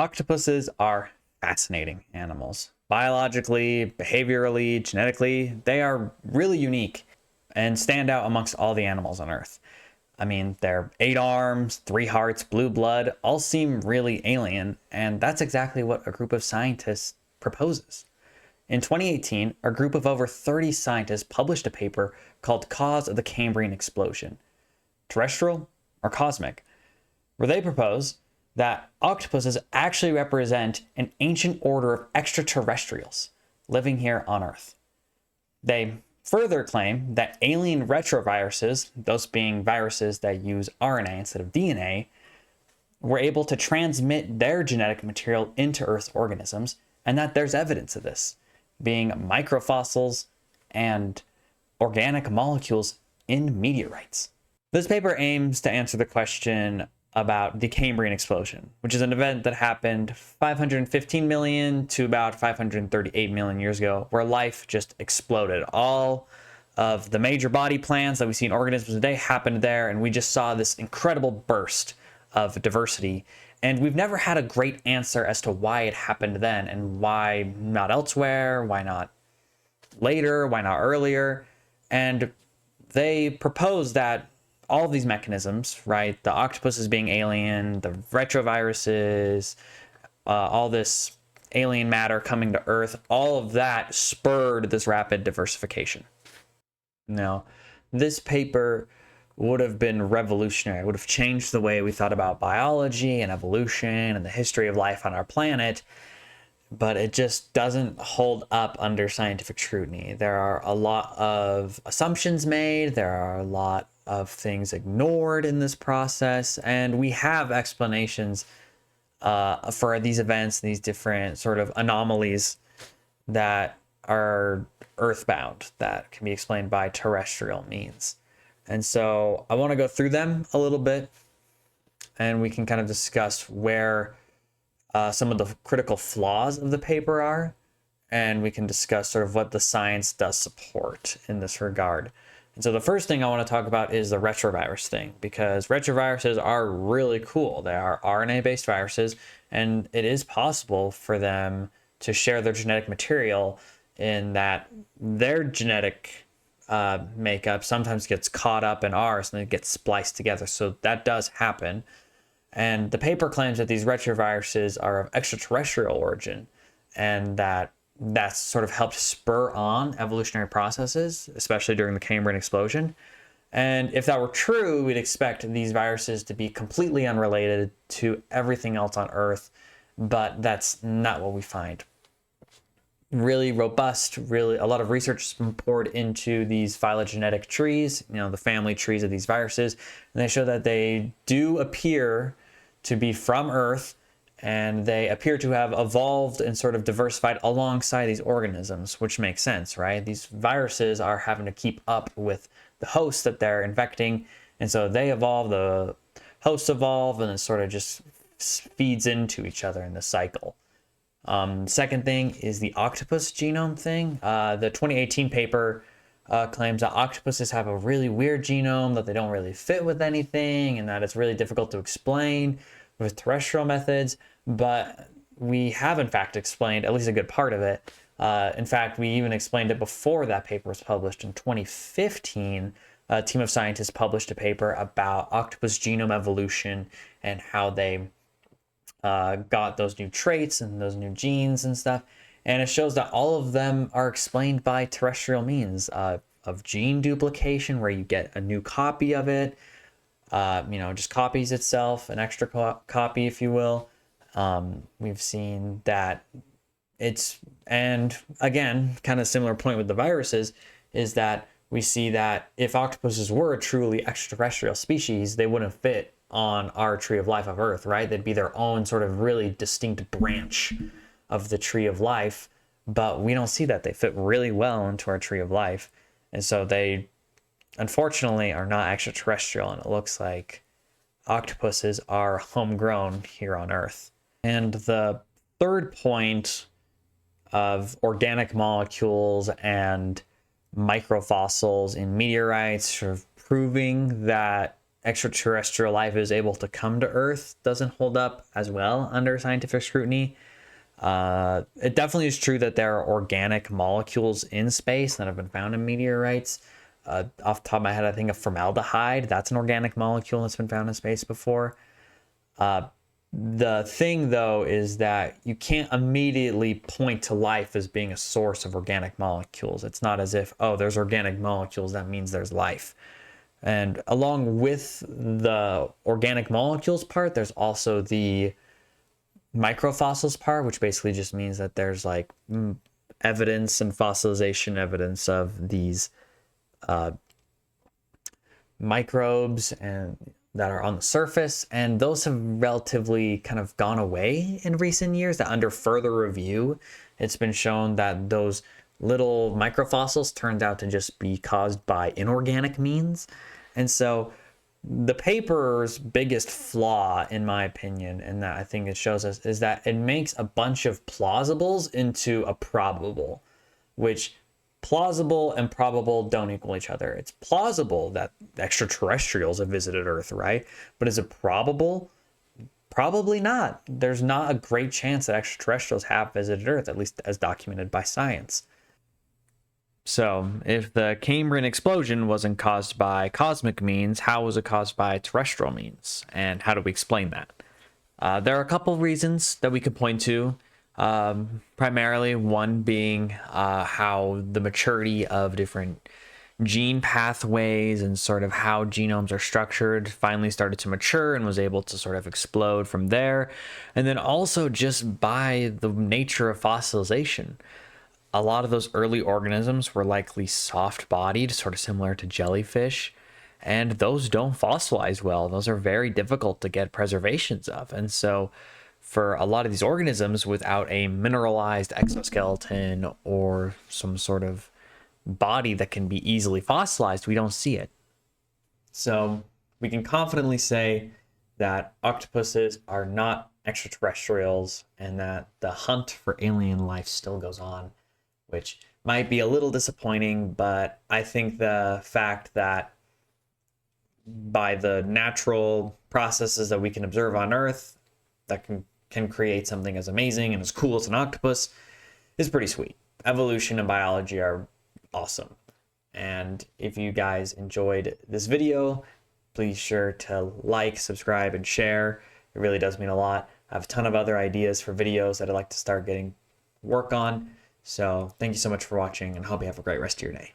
Octopuses are fascinating animals. Biologically, behaviorally, genetically, they are really unique and stand out amongst all the animals on Earth. I mean, their 8 arms, 3 hearts, blue blood all seem really alien, and that's exactly what a group of scientists proposes. In 2018, a group of over 30 scientists published a paper called Cause of the Cambrian Explosion, Terrestrial or Cosmic, where they propose that octopuses actually represent an ancient order of extraterrestrials living here on Earth. They further claim that alien retroviruses, those being viruses that use RNA instead of DNA, were able to transmit their genetic material into Earth's organisms, and that there's evidence of this, being microfossils and organic molecules in meteorites. This paper aims to answer the question about the Cambrian explosion, which is an event that happened 515 million to about 538 million years ago, where life just exploded. All of the major body plans that we see in organisms today happened there, and we just saw this incredible burst of diversity. And we've never had a great answer as to why it happened then and why not elsewhere, why not later, why not earlier. And they propose that all of these mechanisms, right? The octopuses being alien, the retroviruses, all this alien matter coming to Earth, all of that spurred this rapid diversification. Now, this paper would have been revolutionary. It would have changed the way we thought about biology and evolution and the history of life on our planet, but it just doesn't hold up under scientific scrutiny. There are a lot of assumptions made, there are a lot of things ignored in this process, and we have explanations for these events, these different sort of anomalies that are earthbound, that can be explained by terrestrial means. And so I want to go through them a little bit, and we can kind of discuss where some of the critical flaws of the paper are, and we can discuss sort of what the science does support in this regard. And so the first thing I want to talk about is the retrovirus thing, because retroviruses are really cool. They are RNA-based viruses, and it is possible for them to share their genetic material in that their genetic makeup sometimes gets caught up in ours and it gets spliced together. So that does happen. And the paper claims that these retroviruses are of extraterrestrial origin, and that's sort of helped spur on evolutionary processes, especially during the Cambrian explosion. And if that were true, we'd expect these viruses to be completely unrelated to everything else on Earth, but that's not what we find. Really robust, really a lot of research has been poured into these phylogenetic trees, the family trees of these viruses, and they show that they do appear to be from Earth, and they appear to have evolved and sort of diversified alongside these organisms, which makes sense, right? These viruses are having to keep up with the hosts that they're infecting, and so they evolve, the hosts evolve, and it sort of just feeds into each other in the cycle. Second thing is the octopus genome thing. The 2018 paper claims that octopuses have a really weird genome, that they don't really fit with anything, and that it's really difficult to explain with terrestrial methods. But we have in fact explained at least a good part of it. In fact, we even explained it before that paper was published. In 2015, a team of scientists published a paper about octopus genome evolution and how they got those new traits and those new genes and stuff. And it shows that all of them are explained by terrestrial means of gene duplication, where you get a new copy of it, just copies itself, an extra copy, if you will. We've seen that and again, kind of similar point with the viruses, is that we see that if octopuses were a truly extraterrestrial species, they wouldn't fit on our tree of life of Earth, right? They'd be their own sort of really distinct branch of the tree of life, but we don't see that. They fit really well into our tree of life. And so they unfortunately are not extraterrestrial, and it looks like octopuses are homegrown here on Earth. And the third point of organic molecules and microfossils in meteorites, sort of proving that extraterrestrial life is able to come to Earth doesn't hold up as well under scientific scrutiny. It definitely is true that there are organic molecules in space that have been found in meteorites. Off the top of my head, I think of formaldehyde. That's an organic molecule that's been found in space before. The thing, though, is that you can't immediately point to life as being a source of organic molecules. It's not as if, oh, there's organic molecules, that means there's life. And along with the organic molecules part, there's also the microfossils part, which basically just means that there's like evidence and fossilization evidence of these microbes and that are on the surface, and those have relatively kind of gone away in recent years. That under further review, it's been shown that those little microfossils turned out to just be caused by inorganic means. And so the paper's biggest flaw, in my opinion, and that I think it shows us, is that it makes a bunch of plausibles into a probable, which plausible and probable don't equal each other. It's plausible that extraterrestrials have visited Earth, right? But is it probable? Probably not. There's not a great chance that extraterrestrials have visited Earth, at least as documented by science. So, if the Cambrian explosion wasn't caused by cosmic means, how was it caused by terrestrial means? And how do we explain that? There are a couple of reasons that we could point to. Primarily, one being how the maturity of different gene pathways and sort of how genomes are structured finally started to mature and was able to sort of explode from there. And then also just by the nature of fossilization. A lot of those early organisms were likely soft-bodied, sort of similar to jellyfish, and those don't fossilize well. Those are very difficult to get preservations of. And so for a lot of these organisms, without a mineralized exoskeleton or some sort of body that can be easily fossilized, we don't see it. So we can confidently say that octopuses are not extraterrestrials and that the hunt for alien life still goes on, which might be a little disappointing, but I think the fact that by the natural processes that we can observe on Earth that can create something as amazing and as cool as an octopus is pretty sweet. Evolution and biology are awesome. And if you guys enjoyed this video, please sure to like, subscribe, and share. It really does mean a lot. I have a ton of other ideas for videos that I'd like to start getting work on. So thank you so much for watching, and hope you have a great rest of your day.